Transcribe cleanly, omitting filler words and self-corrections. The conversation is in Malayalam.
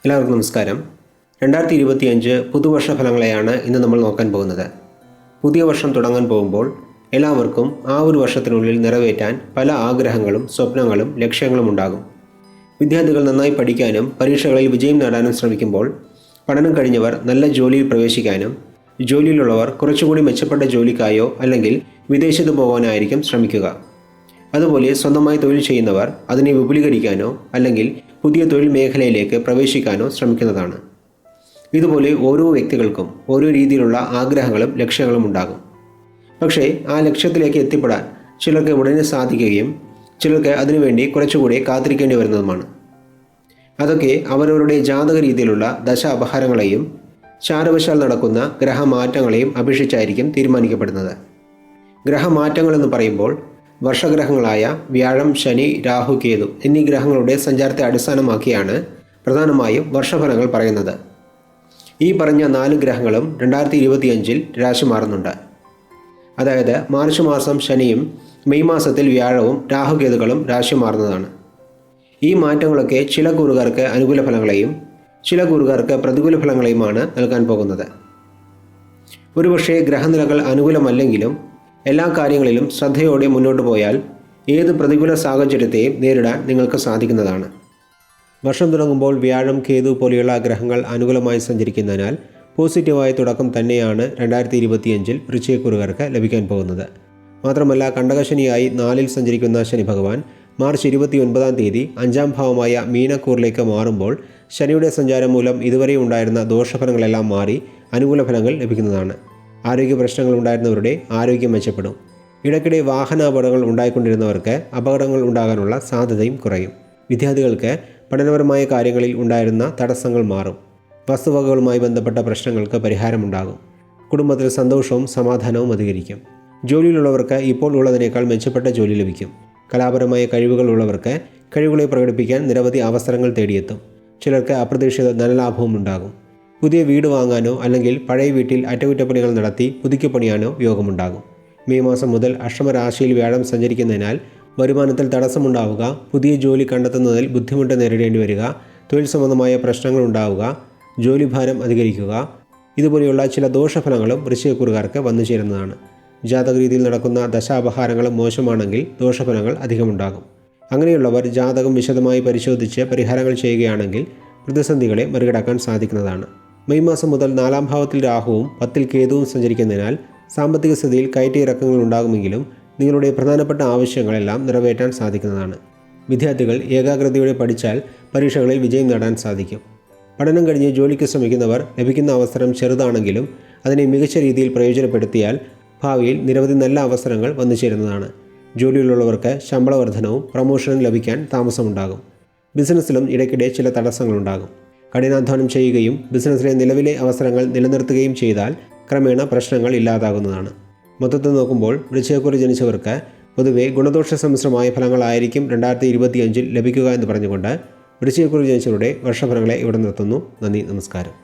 എല്ലാവർക്കും നമസ്കാരം. 2025 പുതുവർഷ ഫലങ്ങളെയാണ് ഇന്ന് നമ്മൾ നോക്കാൻ പോകുന്നത്. പുതിയ വർഷം തുടങ്ങാൻ പോകുമ്പോൾ എല്ലാവർക്കും ആ ഒരു വർഷത്തിനുള്ളിൽ നിറവേറ്റാൻ പല ആഗ്രഹങ്ങളും സ്വപ്നങ്ങളും ലക്ഷ്യങ്ങളും ഉണ്ടാകും. വിദ്യാർത്ഥികൾ നന്നായി പഠിക്കാനും പരീക്ഷകളിൽ വിജയം നേടാനും ശ്രമിക്കുമ്പോൾ പഠനം കഴിഞ്ഞവർ നല്ല ജോലിയിൽ പ്രവേശിക്കാനും ജോലിയിലുള്ളവർ കുറച്ചുകൂടി മെച്ചപ്പെട്ട ജോലിക്കായോ അല്ലെങ്കിൽ വിദേശത്ത് പോകാനായിരിക്കും ശ്രമിക്കുക. അതുപോലെ സ്വന്തമായി തൊഴിൽ ചെയ്യുന്നവർ അതിനെ വിപുലീകരിക്കാനോ അല്ലെങ്കിൽ പുതിയ തൊഴിൽ മേഖലയിലേക്ക് പ്രവേശിക്കാനോ ശ്രമിക്കുന്നതാണ്. ഇതുപോലെ ഓരോ വ്യക്തികൾക്കും ഓരോ രീതിയിലുള്ള ആഗ്രഹങ്ങളും ലക്ഷ്യങ്ങളും ഉണ്ടാകും. പക്ഷേ ആ ലക്ഷ്യത്തിലേക്ക് എത്തിപ്പെടാൻ ചിലർക്ക് ഉടനെ സാധിക്കുകയും ചിലർക്ക് അതിനുവേണ്ടി കുറച്ചുകൂടി കാത്തിരിക്കേണ്ടി വരുന്നതുമാണ്. അതൊക്കെ അവരവരുടെ ജാതക രീതിയിലുള്ള ദശ അപഹാരങ്ങളെയും ചാരവശാൽ നടക്കുന്ന ഗ്രഹമാറ്റങ്ങളെയും അപേക്ഷിച്ചായിരിക്കും തീരുമാനിക്കപ്പെടുന്നത്. ഗ്രഹമാറ്റങ്ങളെന്ന് പറയുമ്പോൾ വർഷഗ്രഹങ്ങളായ വ്യാഴം, ശനി, രാഹു, കേതു എന്നീ ഗ്രഹങ്ങളുടെ സഞ്ചാരത്തെ അടിസ്ഥാനമാക്കിയാണ് പ്രധാനമായും വർഷഫലങ്ങൾ പറയുന്നത്. ഈ പറഞ്ഞ 4 ഗ്രഹങ്ങളും 2025 രാശി മാറുന്നുണ്ട്. അതായത് മാർച്ച് മാസം ശനിയും മെയ് മാസത്തിൽ വ്യാഴവും രാഹുകേതുക്കളും രാശി മാറുന്നതാണ്. ഈ മാറ്റങ്ങളൊക്കെ ചില കൂറുകാർക്ക് അനുകൂല ഫലങ്ങളെയും ചില കൂറുകാർക്ക് പ്രതികൂല ഫലങ്ങളെയുമാണ് നൽകാൻ പോകുന്നത്. ഒരുപക്ഷെ ഗ്രഹനിലകൾ അനുകൂലമല്ലെങ്കിലും എല്ലാ കാര്യങ്ങളിലും ശ്രദ്ധയോടെ മുന്നോട്ട് പോയാൽ ഏത് പ്രതികൂല സാഹചര്യത്തെയും നേരിടാൻ നിങ്ങൾക്ക് സാധിക്കുന്നതാണ്. വർഷം തുടങ്ങുമ്പോൾ വ്യാഴം, കേതു പോലെയുള്ള ഗ്രഹങ്ങൾ അനുകൂലമായി സഞ്ചരിക്കുന്നതിനാൽ പോസിറ്റീവായ തുടക്കം തന്നെയാണ് 2025 വൃശ്ചികക്കൂറുകാർക്ക് ലഭിക്കാൻ പോകുന്നത്. മാത്രമല്ല കണ്ടകശനിയായി 4-ൽ സഞ്ചരിക്കുന്ന ശനി ഭഗവാൻ മാർച്ച് 29-ാം തീയതി 5-ാം ഭാവമായ മീനക്കൂറിലേക്ക് മാറുമ്പോൾ ശനിയുടെ സഞ്ചാരം മൂലം ഇതുവരെ ഉണ്ടായിരുന്ന ദോഷഫലങ്ങളെല്ലാം മാറി അനുകൂല ഫലങ്ങൾ ലഭിക്കുന്നതാണ്. ആരോഗ്യ പ്രശ്നങ്ങൾ ഉണ്ടായിരുന്നവരുടെ ആരോഗ്യം മെച്ചപ്പെടും. ഇടയ്ക്കിടെ വാഹനാപകടങ്ങൾ ഉണ്ടായിക്കൊണ്ടിരുന്നവർക്ക് അപകടങ്ങൾ ഉണ്ടാകാനുള്ള സാധ്യതയും കുറയും. വിദ്യാർത്ഥികൾക്ക് പഠനപരമായ കാര്യങ്ങളിൽ ഉണ്ടായിരുന്ന തടസ്സങ്ങൾ മാറും. വസ്തുവകകളുമായി ബന്ധപ്പെട്ട പ്രശ്നങ്ങൾക്ക് പരിഹാരമുണ്ടാകും. കുടുംബത്തിൽ സന്തോഷവും സമാധാനവും അധികരിക്കും. ജോലിയിലുള്ളവർക്ക് ഇപ്പോൾ ഉള്ളതിനേക്കാൾ മെച്ചപ്പെട്ട ജോലി ലഭിക്കും. കലാപരമായ കഴിവുകൾ ഉള്ളവർക്ക് കഴിവുകളെ പ്രകടിപ്പിക്കാൻ നിരവധി അവസരങ്ങൾ തേടിയെത്തും. ചിലർക്ക് അപ്രതീക്ഷിത ധനലാഭവും ഉണ്ടാകും. പുതിയ വീട് വാങ്ങാനോ അല്ലെങ്കിൽ പഴയ വീട്ടിൽ അറ്റകുറ്റപ്പണികൾ നടത്തി പുതുക്കി പണിയാനോ യോഗമുണ്ടാകും. മെയ് മാസം മുതൽ അഷ്ടമരാശിയിൽ വ്യാഴം സഞ്ചരിക്കുന്നതിനാൽ വരുമാനത്തിൽ തടസ്സമുണ്ടാവുക, പുതിയ ജോലി കണ്ടെത്തുന്നതിൽ ബുദ്ധിമുട്ട് നേരിടേണ്ടി വരിക, തൊഴിൽ സംബന്ധമായ പ്രശ്നങ്ങൾ ഉണ്ടാവുക, ജോലിഭാരം അധികരിക്കുക, ഇതുപോലെയുള്ള ചില ദോഷഫലങ്ങളും വൃശ്ചികക്കൂറുകാർക്ക് വന്നു ചേരുന്നതാണ്. ജാതക രീതിയിൽ നടക്കുന്ന ദശാപഹാരങ്ങളും മോശമാണെങ്കിൽ ദോഷഫലങ്ങൾ അധികമുണ്ടാകും. അങ്ങനെയുള്ളവർ ജാതകം വിശദമായി പരിശോധിച്ച് പരിഹാരങ്ങൾ ചെയ്യുകയാണെങ്കിൽ പ്രതിസന്ധികളെ മറികടക്കാൻ സാധിക്കുന്നതാണ്. മെയ് മാസം മുതൽ 4-ാം ഭാവത്തിൽ രാഹുവും 10-ൽ കേതുവും സഞ്ചരിക്കുന്നതിനാൽ സാമ്പത്തിക സ്ഥിതിയിൽ കയറ്റിയിറക്കങ്ങൾ ഉണ്ടാകുമെങ്കിലും നിങ്ങളുടെ പ്രധാനപ്പെട്ട ആവശ്യങ്ങളെല്ലാം നിറവേറ്റാൻ സാധിക്കുന്നതാണ്. വിദ്യാർത്ഥികൾ ഏകാഗ്രതയോടെ പഠിച്ചാൽ പരീക്ഷകളിൽ വിജയം നേടാൻ സാധിക്കും. പഠനം കഴിഞ്ഞ് ജോലിക്ക് ശ്രമിക്കുന്നവർ ലഭിക്കുന്ന അവസരം ചെറുതാണെങ്കിലും അതിനെ മികച്ച രീതിയിൽ പ്രയോജനപ്പെടുത്തിയാൽ ഭാവിയിൽ നിരവധി നല്ല അവസരങ്ങൾ വന്നു ചേരുന്നതാണ്. ജോലിയിലുള്ളവർക്ക് ശമ്പള വർധനവും പ്രമോഷനും ലഭിക്കാൻ താമസമുണ്ടാകും. ബിസിനസ്സിലും ഇടയ്ക്കിടെ ചില തടസ്സങ്ങളുണ്ടാകും. കഠിനാധ്വാനം ചെയ്യുകയും ബിസിനസ്സിലെ നിലവിലെ അവസരങ്ങൾ നിലനിർത്തുകയും ചെയ്താൽ ക്രമേണ പ്രശ്നങ്ങൾ ഇല്ലാതാകുന്നതാണ്. മൊത്തത്തിൽ നോക്കുമ്പോൾ വൃശ്ചികക്കൂറിൽ ജനിച്ചവർക്ക് പൊതുവെ ഗുണദോഷ സമ്മിശ്രമായ ഫലങ്ങളായിരിക്കും 2025 ലഭിക്കുക എന്ന് പറഞ്ഞുകൊണ്ട് വൃശ്ചികക്കൂറിൽ ജനിച്ചവരുടെ വർഷഫലങ്ങളെ ഇവിടെ നിർത്തുന്നു. നന്ദി, നമസ്കാരം.